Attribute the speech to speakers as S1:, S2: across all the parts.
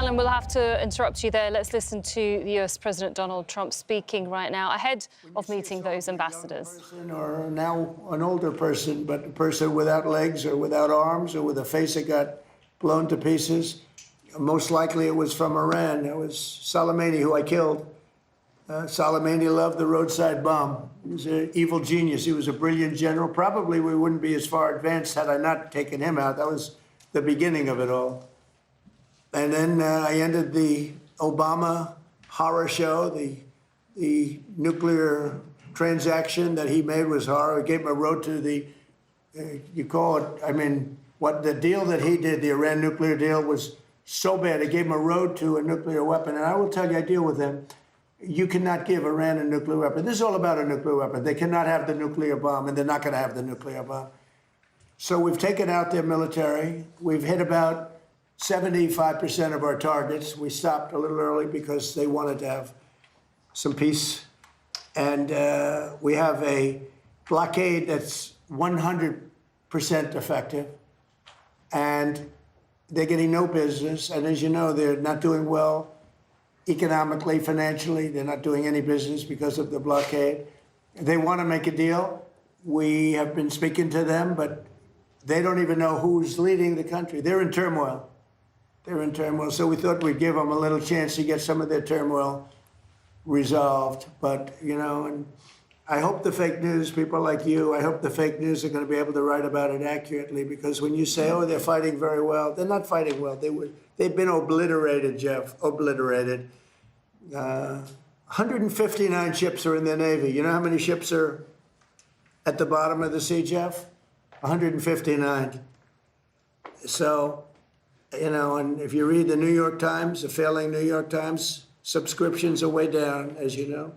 S1: Alan, we'll have to interrupt you there. Let's listen to the US President Donald Trump speaking right now ahead of meeting those ambassadors.
S2: Or now an older person, but a person without legs or without arms or with a face that got blown to pieces. Most likely it was from Iran. It was Soleimani, who I killed. Soleimani loved the roadside bomb. He was an evil genius. He was a brilliant general. Probably we wouldn't be as far advanced had I not taken him out. That was the beginning of it all. And then I ended the Obama horror show. The nuclear transaction that he made was horror. It gave him a road to the, you call it, I mean, what the deal that he did, the Iran nuclear deal, was so bad. It gave him a road to a nuclear weapon. And I will tell you, I deal with him. You cannot give Iran a nuclear weapon. This is all about a nuclear weapon. They cannot have the nuclear bomb, and they're not going to have the nuclear bomb. So we've taken out their military. We've hit about 75% of our targets. We stopped a little early because they wanted to have some peace. And we have a blockade that's 100% effective. And they're getting no business. And as you know, they're not doing well economically, financially. They're not doing any business because of the blockade. They want to make a deal. We have been speaking to them, but they don't even know who's leading the country. They're in turmoil. They're in turmoil. So we thought we'd give them a little chance to get some of their turmoil resolved. But, you know, and I hope the fake news, people like you, I hope the fake news are going to be able to write about it accurately, because when you say, oh, they're fighting very well, they're not fighting well. They've been obliterated, Jeff, obliterated. 159 ships are in their Navy. You know how many ships are at the bottom of the sea, Jeff? 159. So, you know, and if you read the New York Times, the failing New York Times, subscriptions are way down, as you know.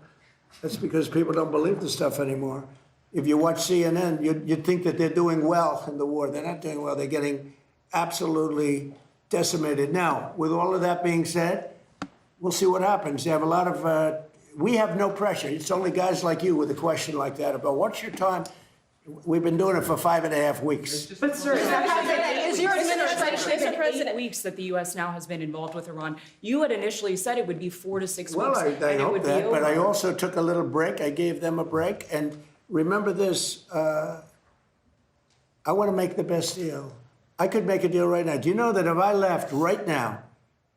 S2: That's because people don't believe the stuff anymore. If you watch CNN, you'd think that they're doing well in the war. They're not doing well. They're getting absolutely decimated. Now, with all of that being said, we'll see what happens. They have a lot of, we have no pressure. It's only guys like you with a question like that about what's your time. We've been doing it for 5.5 weeks.
S3: But sir,
S1: is your administration,
S3: Mr. President, 8 weeks that the U.S. now has been involved with Iran. You had initially said it would be 4 to 6 weeks.
S2: Well, I hope that, but I also took a little break. I gave them a break. And remember this, I want to make the best deal. I could make a deal right now. Do you know that if I left right now,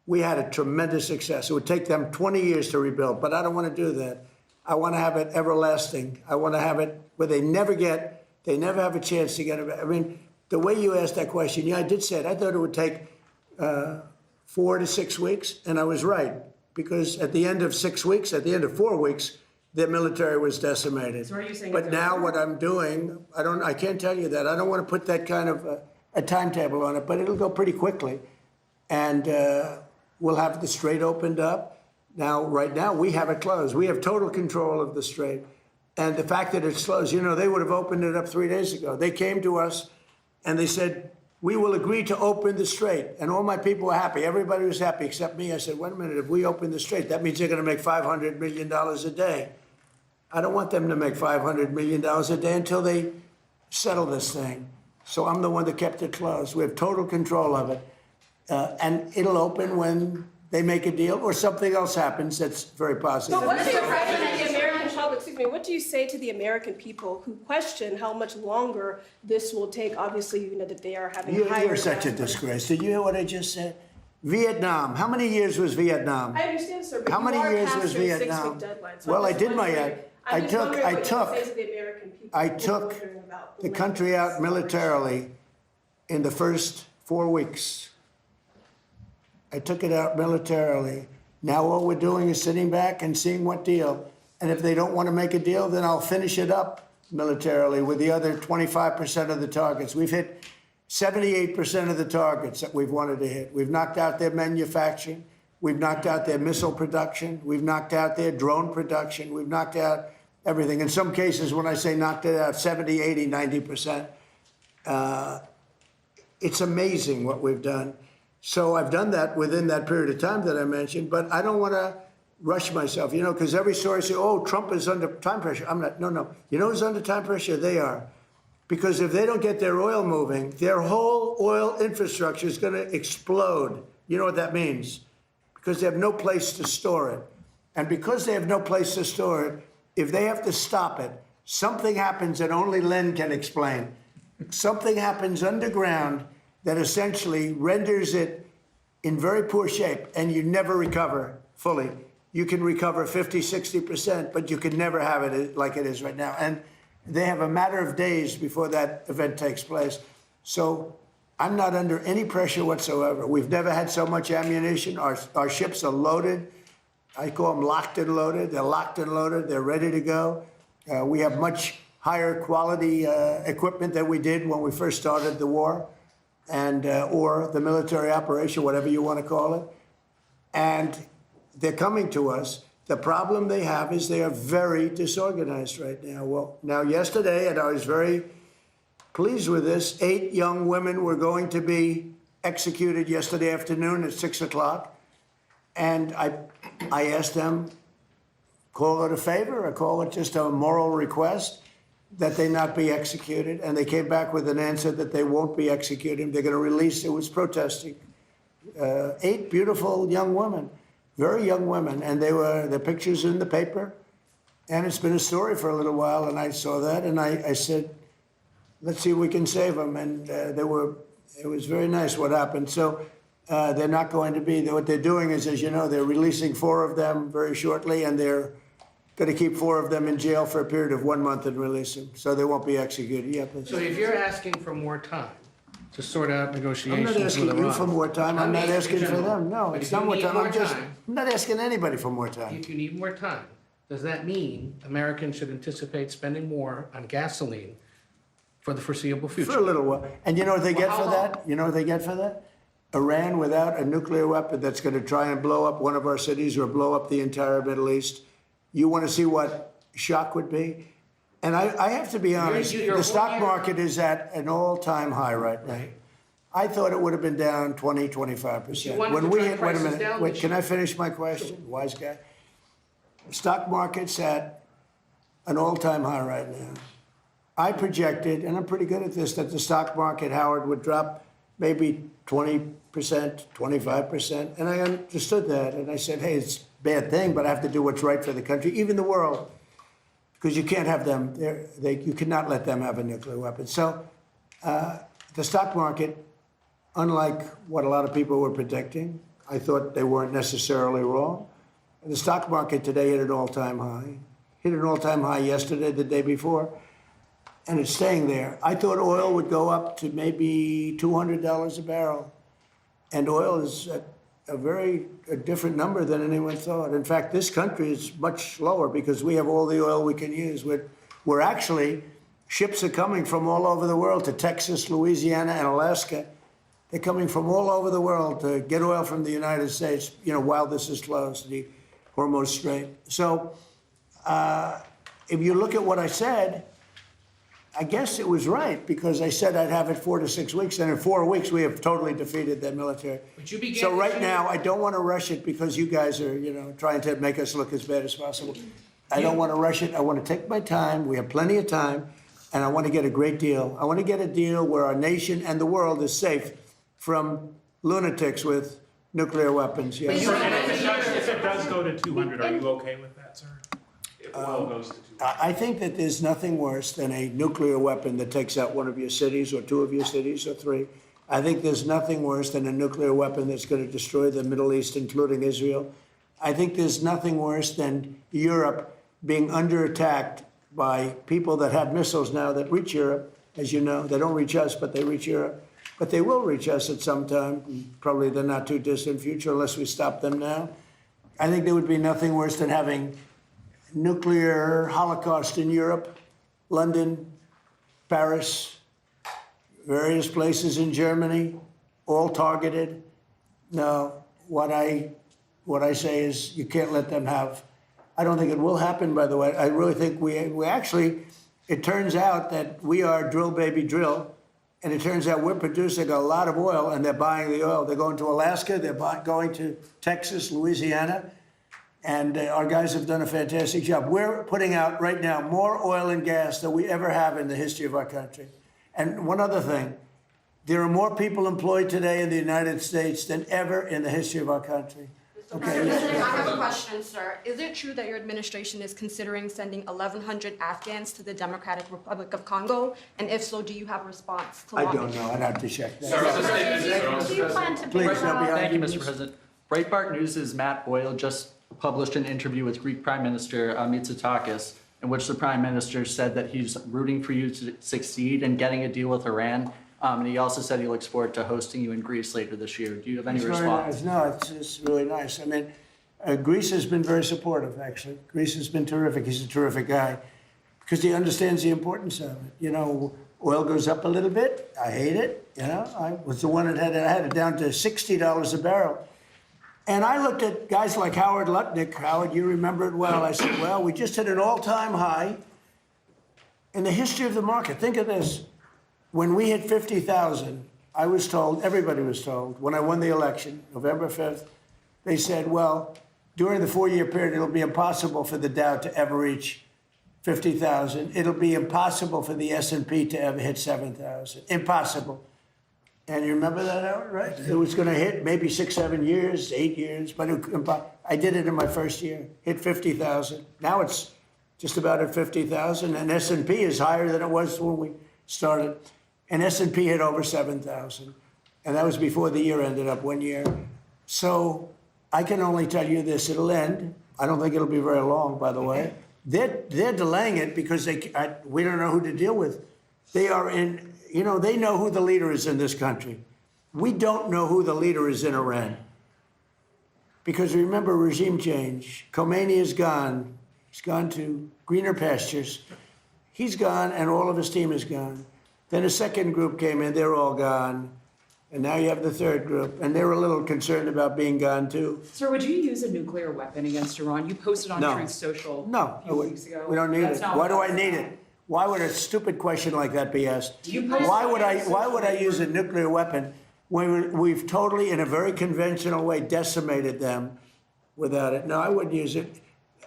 S2: we had a tremendous success. It would take them 20 years to rebuild, but I don't want to do that. I want to have it everlasting. I want to have it where they never have a chance to get it. I mean, the way you asked that question, yeah, I did say it. I thought it would take 4 to 6 weeks, and I was right, because at the end of 6 weeks, at the end of 4 weeks, their military was decimated.
S3: So are you saying?
S2: But now what I'm doing, I can't tell you that. I don't want to put that kind of a timetable on it, but it'll go pretty quickly, and we'll have the Strait opened up. Now, right now, we have it closed. We have total control of the Strait. And the fact that it's closed, you know, they would have opened it up 3 days ago. They came to us and they said, we will agree to open the Strait. And all my people were happy. Everybody was happy except me. I said, wait a minute, if we open the Strait, that means they're going to make $500 million a day. I don't want them to make $500 million a day until they settle this thing. So I'm the one that kept it closed. We have total control of it. And it'll open when they make a deal or something else happens that's very positive.
S4: But what do you say to the American public? Excuse me. What do you say to the American people who question how much longer this will take? Obviously, you know that they are having higher.
S2: You're such a disgrace. Did you hear what I just said? Vietnam. How many years was Vietnam?
S4: I understand, sir. But
S2: how many years was Vietnam? Well, I did my. I took the country out militarily in the first 4 weeks. I took it out militarily. Now all we're doing is sitting back and seeing what deal. And if they don't want to make a deal, then I'll finish it up militarily with the other 25% of the targets. We've hit 78% of the targets that we've wanted to hit. We've knocked out their manufacturing. We've knocked out their missile production. We've knocked out their drone production. We've knocked out everything. In some cases, when I say knocked it out, 70, 80, 90%. It's amazing what we've done. So I've done that within that period of time that I mentioned, but I don't want to rush myself, you know, because every story says, oh, Trump is under time pressure. I'm not, no. You know who's under time pressure? They are. Because if they don't get their oil moving, their whole oil infrastructure is going to explode. You know what that means? because they have no place to store it. And because they have no place to store it, if they have to stop it, something happens that only Len can explain. Something happens underground that essentially renders it in very poor shape, and you never recover fully. You can recover 50, 60%, but you can never have it like it is right now. And they have a matter of days before that event takes place. So I'm not under any pressure whatsoever. We've never had so much ammunition. Our ships are loaded. I call them locked and loaded. They're locked and loaded. They're ready to go. We have much higher quality equipment than we did when we first started the war, and or the military operation, whatever you want to call it. And they're coming to us. The problem they have is they are very disorganized right now. Well, now yesterday, and I was very pleased with this, 8 young women were going to be executed yesterday afternoon at 6 o'clock. And I asked them, call it a favor or call it just a moral request that they not be executed. And they came back with an answer that they won't be executed. They're going to release, it was protesting. 8 beautiful young women, very young women. And their pictures in the paper. And it's been a story for a little while. And I saw that and I said, let's see if we can save them. And it was very nice what happened. So they're not going to be, what they're doing is, as you know, they're releasing 4 of them very shortly, and they're going to keep 4 of them in jail for a period of 1 month and release them. So they won't be executed. Yeah,
S5: So if you're asking for more time to sort out negotiations
S2: I'm
S5: with
S2: not asking
S5: Iran,
S2: you for more time. I'm not asking for them. No,
S5: But
S2: it's
S5: if
S2: not
S5: you
S2: more
S5: need
S2: time.
S5: more
S2: I'm not asking anybody for more time.
S5: if you need more time, does that mean Americans should anticipate spending more on gasoline for the foreseeable future?
S2: For a little while. And you know what they get
S5: how
S2: for
S5: long?
S2: that? You know what they get for that? Iran without a nuclear weapon that's going to try and blow up one of our cities or blow up the entire Middle East. You want to see what shock would be? And I have to be honest,
S5: you're
S2: the stock
S5: 1 year-
S2: market is at an all-time high right now. I thought it would have been down 20, 25%.
S5: You wanted
S2: When
S5: to
S2: we
S5: drive
S2: hit, wait a
S5: prices
S2: minute,
S5: down
S2: wait,
S5: this
S2: can
S5: year.
S2: I finish my question? Wise guy. Stock market's at an all-time high right now. I projected, and I'm pretty good at this, that the stock market, Howard, would drop maybe 20%, 25%. And I understood that. And I said, hey, it's a bad thing, but I have to do what's right for the country, even the world, because you can't have them, you cannot let them have a nuclear weapon. So the stock market, unlike what a lot of people were predicting, I thought they weren't necessarily wrong. The stock market today hit an all-time high. Hit an all-time high yesterday, the day before, and it's staying there. I thought oil would go up to maybe $200 a barrel, and oil is at a different number than anyone thought. In fact, this country is much lower because we have all the oil we can use. We're actually, ships are coming from all over the world to Texas, Louisiana, and Alaska. They're coming from all over the world to get oil from the United States, you know, while this is closed, the Hormuz Strait. So if you look at what I said, I guess it was right, because I said I'd have it 4 to 6 weeks, and in 4 weeks we have totally defeated that military.
S5: But you began
S2: So
S5: this
S2: right
S5: year-
S2: now, I don't want to rush it because you guys are, you know, trying to make us look as bad as possible. I don't want to rush it. I want to take my time. We have plenty of time, and I want to get a great deal. I want to get a deal where our nation and the world is safe from lunatics with nuclear weapons. Yes.
S6: And if it does go to 200, are you okay with that, sir? If oil goes to 200?
S2: I think that there's nothing worse than a nuclear weapon that takes out one of your cities or 2 of your cities or 3. I think there's nothing worse than a nuclear weapon that's going to destroy the Middle East, including Israel. I think there's nothing worse than Europe being under attack by people that have missiles now that reach Europe. As you know, they don't reach us, but they reach Europe. But they will reach us at some time, probably the not too distant future, unless we stop them now. I think there would be nothing worse than having nuclear holocaust in Europe, London, Paris, various places in Germany, all targeted. No, what I say is you can't let them have. I don't think it will happen, by the way. I really think we actually, it turns out that we are drill baby drill, and it turns out we're producing a lot of oil, and they're buying the oil. They're going to Alaska, they're going to Texas, Louisiana, and our guys have done a fantastic job. We're putting out right now more oil and gas than we ever have in the history of our country. And one other thing, there are more people employed today in the United States than ever in the history of our country. Okay,
S7: I have a question, sir. Is it true that your administration is considering sending 1,100 Afghans to the Democratic Republic of Congo? And if so, do you have a response to
S2: I
S7: launch?
S2: don't know, I'd have to check that.
S1: Do you plan to
S2: Please,
S1: bring
S2: no, behind
S8: Thank you,
S2: you,
S8: Mr.
S2: please.
S8: President. Breitbart News' Matt Boyle just published an interview with Greek Prime Minister Mitsotakis, in which the Prime Minister said that he's rooting for you to succeed in getting a deal with Iran. And he also said he looks forward to hosting you in Greece later this year. Do you have any
S2: It's very
S8: response?
S2: nice. No, it's really nice. I mean, Greece has been very supportive, actually. Greece has been terrific. He's a terrific guy because he understands the importance of it. You know, oil goes up a little bit. I hate it. You know, I was the one that had it down to $60 a barrel. And I looked at guys like Howard Lutnick. Howard, you remember it well. I said, well, we just hit an all-time high in the history of the market. Think of this. When we hit 50,000, I was told, everybody was told, when I won the election, November 5th, they said, well, during the 4-year period, it'll be impossible for the Dow to ever reach 50,000. It'll be impossible for the S&P to ever hit 7,000. Impossible. And you remember that, Howard, right? It was going to hit maybe 6, 7 years, 8 years, but I did it in my first year, hit 50,000. Now it's just about at 50,000, and S&P is higher than it was when we started. And S&P hit over 7,000, and that was before the year ended up 1 year. So I can only tell you this: it'll end. I don't think it'll be very long, by the way. They're delaying it because we don't know who to deal with. They are in, you know, they know who the leader is in this country. We don't know who the leader is in Iran. Because remember, regime change. Khomeini is gone. He's gone to greener pastures. He's gone, and all of his team is gone. Then a second group came in, they're all gone. And now you have the third group, and they're a little concerned about being gone too.
S3: Sir, would you use a nuclear weapon against Iran? You posted on
S2: No.
S3: Truth Social
S2: No,
S3: a few weeks ago.
S2: we don't need
S3: That's
S2: it.
S3: not
S2: Why do
S3: what
S2: I need it? Why would a stupid question like that be asked?
S3: You posted
S2: Why
S3: on
S2: would I
S3: Truth
S2: use a nuclear weapon when we've totally, in a very conventional way, decimated them without it? No, I wouldn't use it.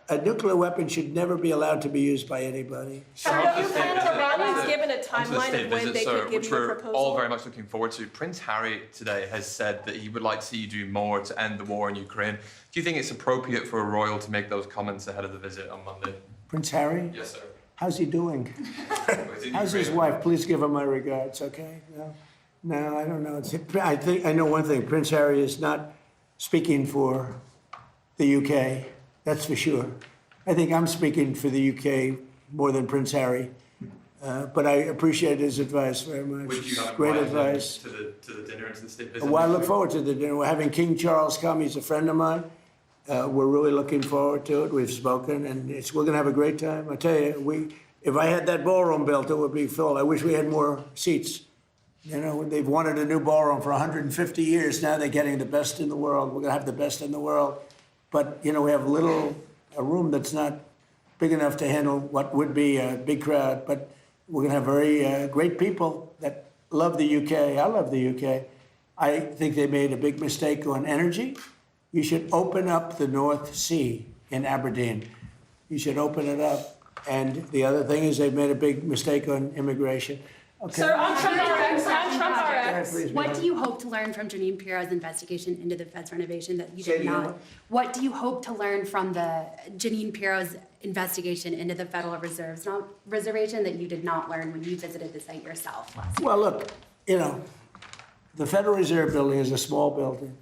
S2: A nuclear weapon should never be allowed to be used by anybody.
S4: Have you planned Iranians given a
S9: Onto the
S4: timeline
S9: state
S4: of when
S9: visit,
S4: they
S9: sir,
S4: could give
S9: which
S4: you a
S9: we're
S4: proposal?
S9: all very much looking forward to. Prince Harry today has said that he would like to see you do more to end the war in Ukraine. Do you think it's appropriate for a royal to make those comments ahead of the visit on Monday?
S2: Prince Harry?
S9: Yes, sir.
S2: How's he doing?
S9: Is it
S2: How's his
S9: Ukraine?
S2: wife? Please give her my regards, okay? No, I don't know. I know one thing. Prince Harry is not speaking for the UK. That's for sure. I think I'm speaking for the UK more than Prince Harry. But I appreciate his advice very much.
S9: Would you have
S2: Great
S9: invited him
S2: advice.
S9: to the dinner and to the state visit?
S2: Well, I look forward to the dinner. We're having King Charles come. He's a friend of mine. We're really looking forward to it. We've spoken, and we're going to have a great time. I tell you, if I had that ballroom built, it would be full. I wish we had more seats. You know, they've wanted a new ballroom for 150 years. Now they're getting the best in the world. We're going to have the best in the world. But, you know, we have a room that's not big enough to handle what would be a big crowd. But we're going to have very great people that love the UK. I love the UK. I think they made a big mistake on energy. You should open up the North Sea in Aberdeen. You should open it up. And the other thing is they've made a big mistake on immigration. Okay.
S4: Sir, on Trump RX,
S2: Please,
S10: What
S2: ma'am.
S10: do you hope to learn from Janine Pirro's investigation into the Fed's renovation that you
S2: Say it
S10: did
S2: again,
S10: not? What do you hope to learn from the Janine Pirro's investigation into the Federal Reserve's reservation that you did not learn when you visited the site yourself last year?
S2: Well, look, you know, the Federal Reserve building is a small building.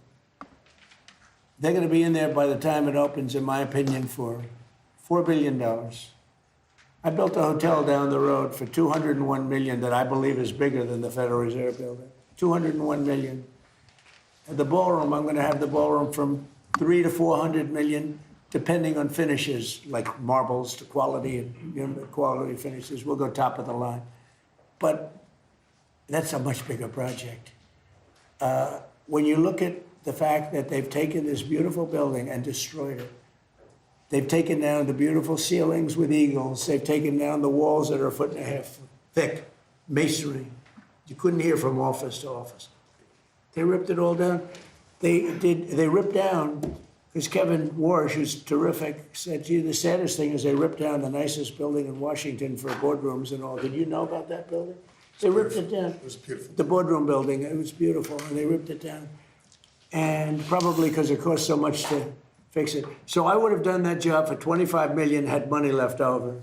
S2: They're going to be in there by the time it opens, in my opinion, for $4 billion. I built a hotel down the road for $201 million that I believe is bigger than the Federal Reserve building. $201 million. And the ballroom, I'm going to have the ballroom from $300 to $400 million, depending on finishes, like marbles to quality and quality finishes. We'll go top of the line. But that's a much bigger project. When you look at the fact that they've taken this beautiful building and destroyed it, they've taken down the beautiful ceilings with eagles. They've taken down the walls that are 1.5 feet thick, masonry. You couldn't hear from office to office. They ripped it all down. They ripped down, because Kevin Warsh, who's terrific, said, gee, the saddest thing is they ripped down the nicest building in Washington for boardrooms and all. Did you know about that building? They ripped it down.
S11: It was beautiful.
S2: The boardroom building, it was beautiful, and they ripped it down. and probably because it costs so much to fix it. So I would have done that job for $25 million had money left over.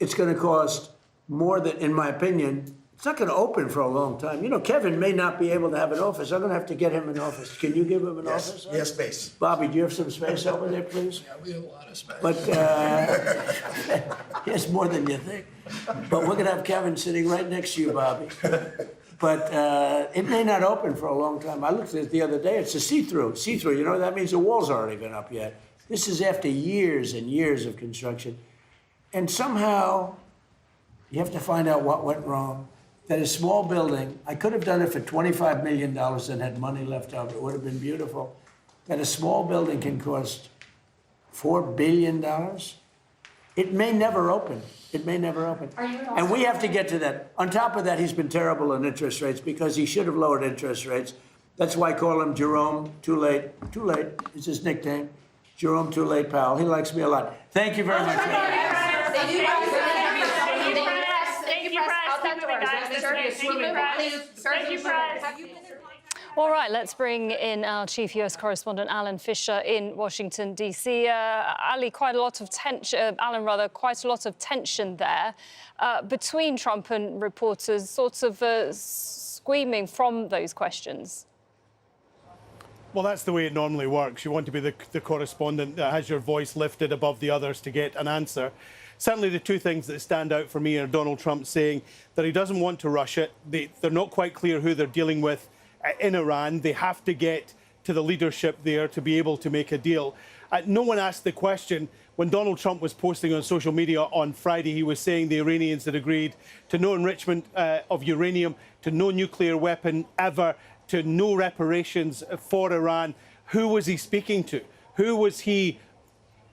S2: It's going to cost more than, in my opinion, it's not going to open for a long time. You know, Kevin may not be able to have an office. I'm going to have to get him an office. Can you give him an office?
S11: Yes, space.
S2: Bobby, do you have some space over there, please?
S11: Yeah, we have a lot of space.
S2: But he has more than you think. But we're going to have Kevin sitting right next to you, Bobby. But it may not open for a long time. I looked at it the other day. It's a see-through. See-through, you know, that means the walls aren't even up yet. This is after years and years of construction. And somehow, you have to find out what went wrong. That a small building, I could have done it for $25 million and had money left over. It would have been beautiful. That a small building can cost $4 billion. It may never open. It may never open. And we have to get to that. On top of that, he's been terrible on interest rates because he should have lowered interest rates. That's why I call him Jerome Too Late. Too Late is his nickname. Jerome Too Late Powell. He likes me a lot. Thank you very much.
S1: All right, let's bring in our chief US correspondent, Alan Fisher, in Washington, D.C. Ali, quite a lot of tension, Alan, rather, quite a lot of tension there between Trump and reporters, sort of squeaming from those questions.
S12: Well, that's the way it normally works. You want to be the correspondent that has your voice lifted above the others to get an answer. Certainly the two things that stand out for me are Donald Trump saying that he doesn't want to rush it. They're not quite clear who they're dealing with in Iran. They have to get to the leadership there to be able to make a deal. No one asked the question. When Donald Trump was posting on social media on Friday, he was saying the Iranians had agreed to no enrichment of uranium, to no nuclear weapon ever, to no reparations for Iran. Who was he speaking to? Who was he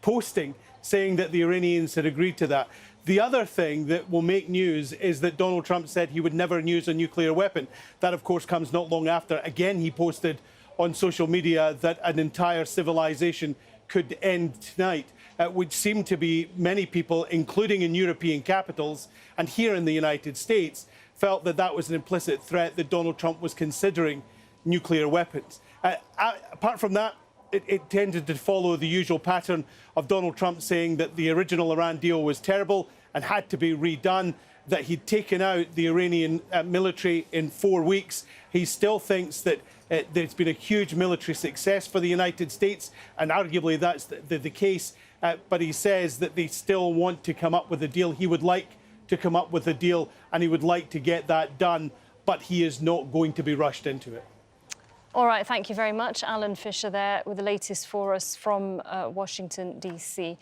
S12: posting saying that the Iranians had agreed to that? The other thing that will make news is that Donald Trump said he would never use a nuclear weapon. That, of course, comes not long after. Again, he posted on social media that an entire civilization could end tonight, which seemed to be many people, including in European capitals and here in the United States, felt that that was an implicit threat that Donald Trump was considering nuclear weapons. Apart from that, it tended to follow the usual pattern of Donald Trump saying that the original Iran deal was terrible and had to be redone, that he'd taken out the Iranian military in 4 weeks. He still thinks that there's been a huge military success for the United States, and arguably that's the case. But he says that they still want to come up with a deal. He would like to come up with a deal, and he would like to get that done, but he is not going to be rushed into it.
S1: All right, thank you very much. Alan Fisher there with the latest for us from Washington, D.C.